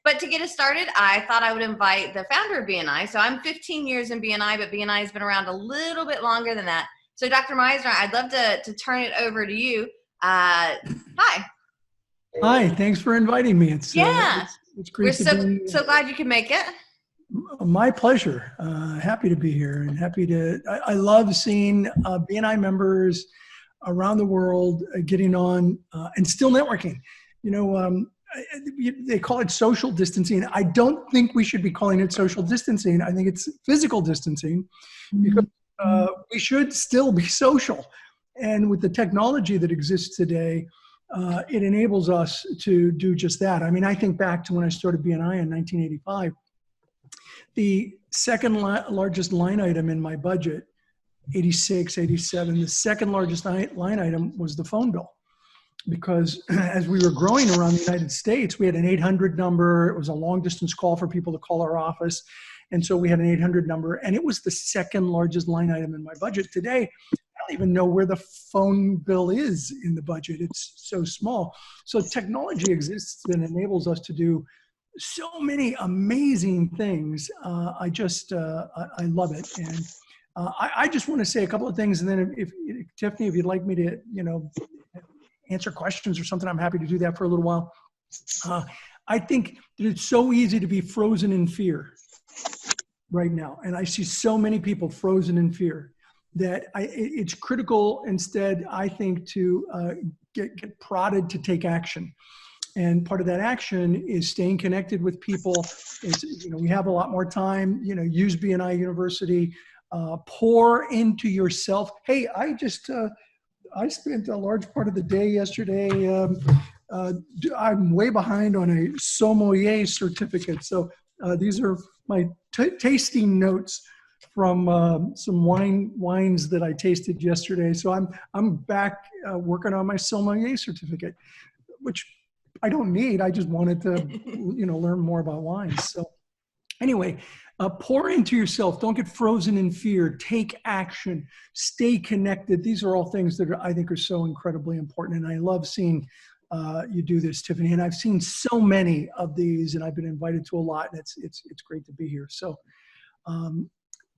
But to get us started, I thought I would invite the founder of BNI. So I'm 15 years in BNI, but BNI has been around a little bit longer than that. So Dr. Misner, I'd love to turn it over to you. Hi. Hi, thanks for inviting me. It's great We're so glad you could make it. My pleasure. Happy to be here and happy to. I love seeing BNI members around the world getting on and still networking. You know, they call it social distancing. I don't think we should be calling it social distancing. I think it's physical distancing because we should still be social. And with the technology that exists today, it enables us to do just that. I mean, I think back to when I started BNI in 1985, the second largest line item in my budget, 86, 87, the second largest line item was the phone bill. Because as we were growing around the United States, we had an 800 number. It was a long distance call for people to call our office. And so we had an 800 number, and it was the second largest line item in my budget. Today, I don't even know where the phone bill is in the budget. It's so small. So technology exists that enables us to do so many amazing things. I love it. And I just want to say a couple of things. And then if Tiffany, if you'd like me to, answer questions or something, I'm happy to do that for a little while. I think that it's so easy to be frozen in fear right now. And I see so many people frozen in fear that it's critical instead, I think, to get prodded to take action. And part of that action is staying connected with people. We have a lot more time, use BNI University, pour into yourself. Hey, I spent a large part of the day yesterday. I'm way behind on a sommelier certificate. So these are my tasting notes from some wines that I tasted yesterday. So I'm back working on my sommelier certificate, which I don't need. I just wanted to, learn more about wines. So anyway, pour into yourself. Don't get frozen in fear. Take action. Stay connected. These are all things that I think are so incredibly important. And I love seeing you do this, Tiffany. And I've seen so many of these, and I've been invited to a lot. And it's great to be here. So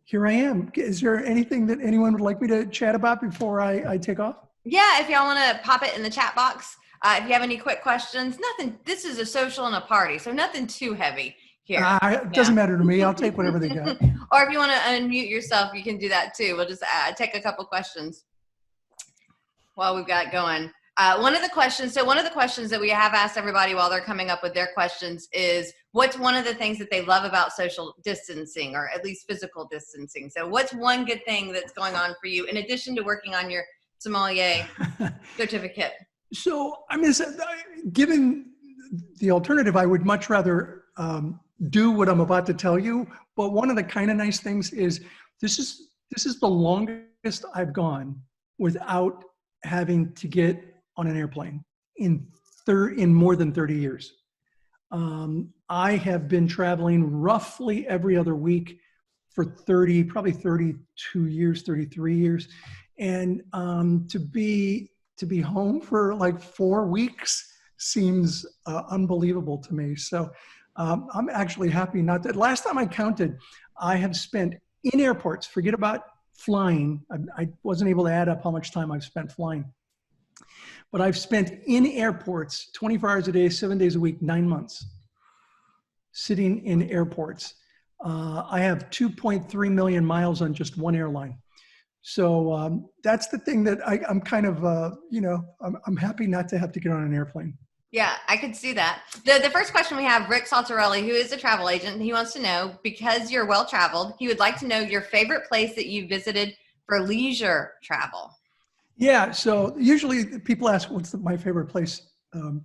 here I am. Is there anything that anyone would like me to chat about before I take off? Yeah, if y'all want to pop it in the chat box. If you have any quick questions, nothing. This is a social and a party, so nothing too heavy. It doesn't matter to me. I'll take whatever they got. Or if you want to unmute yourself, you can do that too. We'll just take a couple questions while we've got going. One of the questions that we have asked everybody while they're coming up with their questions is, what's one of the things that they love about social distancing, or at least physical distancing? So what's one good thing that's going on for you in addition to working on your sommelier certificate? So, given the alternative, I would much rather do what I'm about to tell you. But one of the kind of nice things is this is the longest I've gone without having to get on an airplane in more than 30 years. I have been traveling roughly every other week for probably 32 years, 33 years. And to be home for like 4 weeks seems unbelievable to me. So I'm actually happy not that. Last time I counted, I have spent in airports, forget about flying. I wasn't able to add up how much time I've spent flying. But I've spent in airports 24 hours a day, 7 days a week, 9 months, sitting in airports. I have 2.3 million miles on just one airline. So that's the thing that I'm kind of, I'm happy not to have to get on an airplane. Yeah, I could see that. The first question we have, Rick Saltarelli, who is a travel agent. He wants to know, because you're well-traveled, he would like to know your favorite place that you visited for leisure travel. Yeah, so usually people ask, what's my favorite place to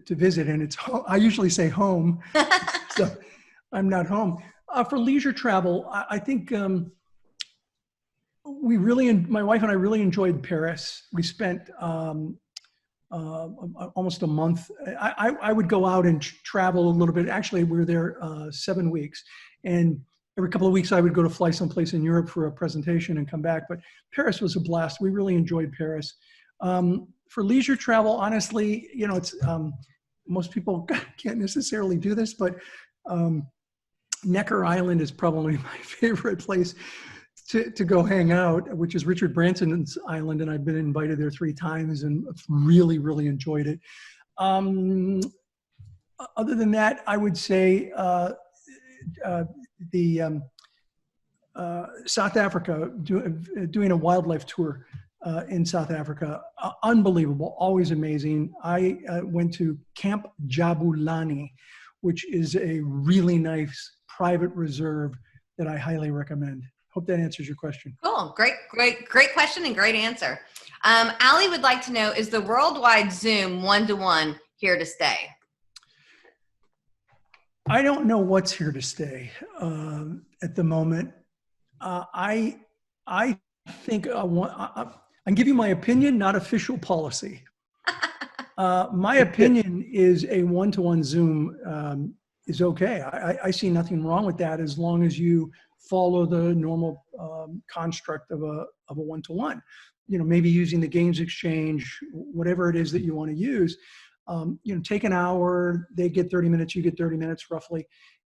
visit? And I usually say home. So I'm not home. For leisure travel, I think my wife and I really enjoyed Paris. We spent almost a month. I would go out and travel a little bit. Actually, we were there 7 weeks. And every couple of weeks, I would go to fly someplace in Europe for a presentation and come back. But Paris was a blast. We really enjoyed Paris. For leisure travel, honestly, it's most people can't necessarily do this, but Necker Island is probably my favorite place to go hang out, which is Richard Branson's island, and I've been invited there 3 times and really, really enjoyed it. Other than that, I would say South Africa, doing a wildlife tour in South Africa, unbelievable, always amazing. I went to Camp Jabulani, which is a really nice private reserve that I highly recommend. Hope that answers your question. Cool. Great question and great answer. Allie would like to know, is the worldwide Zoom one-to-one here to stay? I don't know what's here to stay at the moment. I think I'm giving my opinion, not official policy. My opinion is a one-to-one Zoom is okay. I see nothing wrong with that as long as you follow the normal construct of a one-to-one. Maybe using the games exchange, whatever it is that you want to use. Take an hour, they get 30 minutes, you get 30 minutes roughly.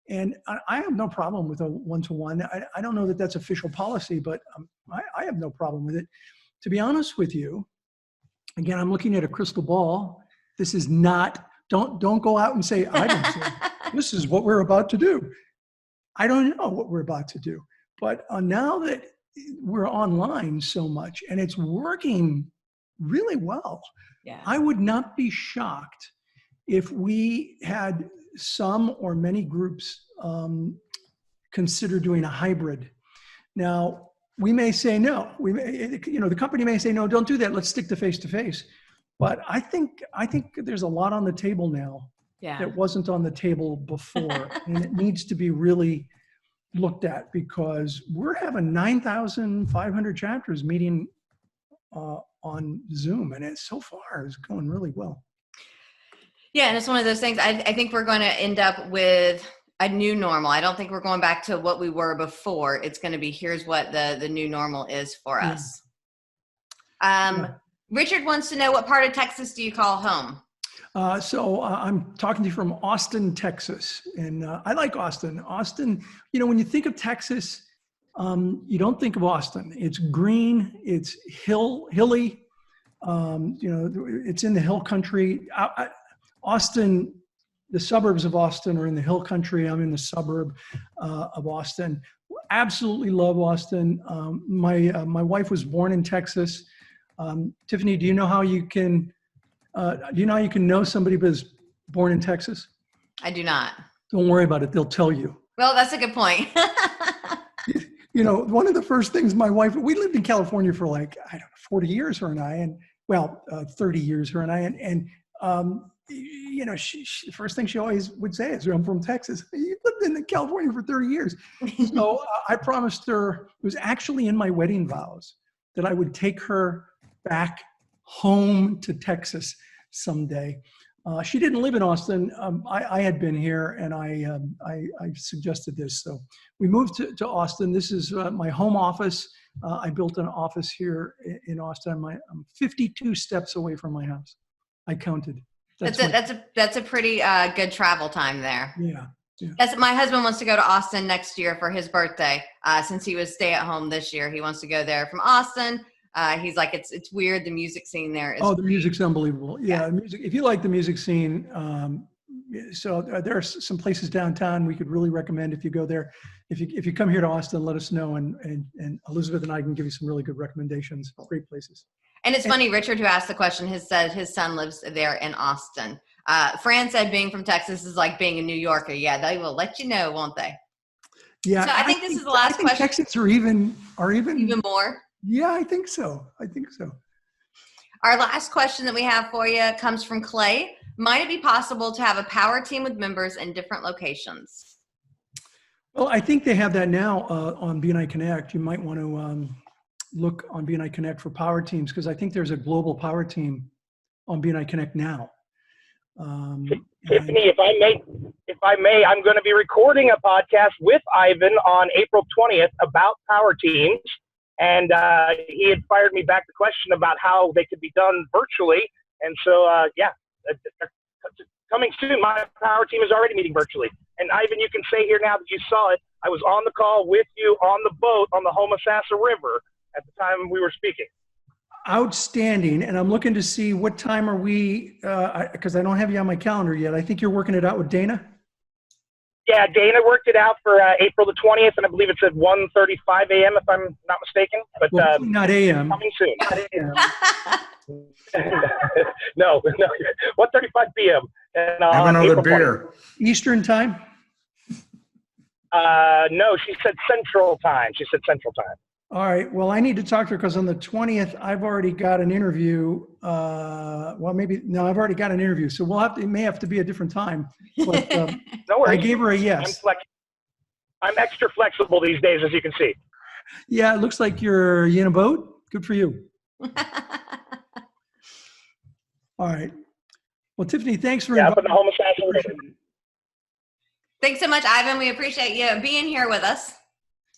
And I have no problem with a one-to-one. I don't know that that's official policy, but I have no problem with it. To be honest with you, again, I'm looking at a crystal ball. This is not, don't go out and say, I don't say, this is what we're about to do. I don't know what we're about to do. But now that we're online so much and it's working really well, yeah. I would not be shocked if we had some or many groups consider doing a hybrid. Now, we may say no. The company may say no. Don't do that. Let's stick to face-to-face. But I think there's a lot on the table now that wasn't on the table before, and it needs to be really looked at because we're having 9,500 chapters meeting on Zoom, and so far it's going really well. Yeah, and it's one of those things. I think we're going to end up with a new normal. I don't think we're going back to what we were before. It's going to be, here's what the new normal is for us. Richard wants to know, what part of Texas do you call home? So I'm talking to you from Austin, Texas, and I like Austin. Austin, when you think of Texas, you don't think of Austin. It's green, it's hilly, it's in the hill country. Austin, the suburbs of Austin are in the hill country. I'm in the suburb of Austin. Absolutely love Austin. My wife was born in Texas. Tiffanie, do you know how you can know somebody was born in Texas? I do not. Don't worry about it. They'll tell you. Well, that's a good point. One of the first things we lived in California for 40 years, her and I, 30 years, her and I, and the first thing she always would say is, I'm from Texas. You lived in California for 30 years. So I promised her, it was actually in my wedding vows, that I would take her back home to Texas someday. She didn't live in Austin. I had been here, and I suggested this. So we moved to Austin. This is my home office. I built an office here in Austin. I'm 52 steps away from my house. I counted. That's a pretty good travel time there. Yeah. My husband wants to go to Austin next year for his birthday. Since he was stay at home this year, he wants to go there from Austin. He's like, it's weird. The music scene there is. Oh, the music's unbelievable. Yeah. Music. If you like the music scene, so there are some places downtown we could really recommend if you go there. If you come here to Austin, let us know, and Elizabeth and I can give you some really good recommendations. Great places. And it's funny, Richard, who asked the question, has said his son lives there in Austin. Fran said being from Texas is like being a New Yorker. Yeah, they will let you know, won't they? Yeah. So I think this is the last question. Texans are even more. Yeah, I think so. Our last question that we have for you comes from Clay. Might it be possible to have a power team with members in different locations? Well, I think they have that now on BNI Connect. You might want to look on BNI Connect for power teams, because I think there's a global power team on BNI Connect now. Tiffanie, if I may, I'm going to be recording a podcast with Ivan on April 20th about power teams. And he had fired me back the question about how they could be done virtually. And so, coming soon. My power team is already meeting virtually. And Ivan, you can say here now that you saw it, I was on the call with you on the boat on the Homosassa River at the time we were speaking. Outstanding. And I'm looking to see what time are we, because I don't have you on my calendar yet. I think you're working it out with Dana. Yeah, Dana worked it out for April the 20th, and I believe it's at 1:35 a.m. if I'm not mistaken. But Well, not AM. coming soon. Not AM. No, 1:35 p.m. And, Have on another April 20th. beer. Eastern time? No, she said Central Time. All right. Well, I need to talk to her because on the 20th, I've already got an interview. I've already got an interview. So it may have to be a different time. But No worries. I gave her a yes. I'm extra flexible these days, as you can see. Yeah, it looks like you're in a boat. Good for you. All right. Well, Tiffany, thanks for Up in inviting the Homosassa River. Thanks so much, Ivan. We appreciate you being here with us.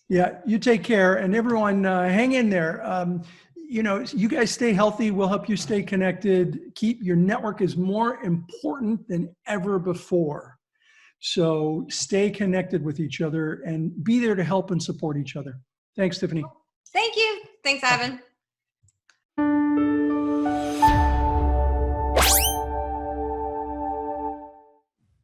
Yeah, you take care, and everyone hang in there. You guys stay healthy. We'll help you stay connected. Your network is more important than ever before. So stay connected with each other and be there to help and support each other. Thanks, Tiffany. Thank you. Thanks, Ivan.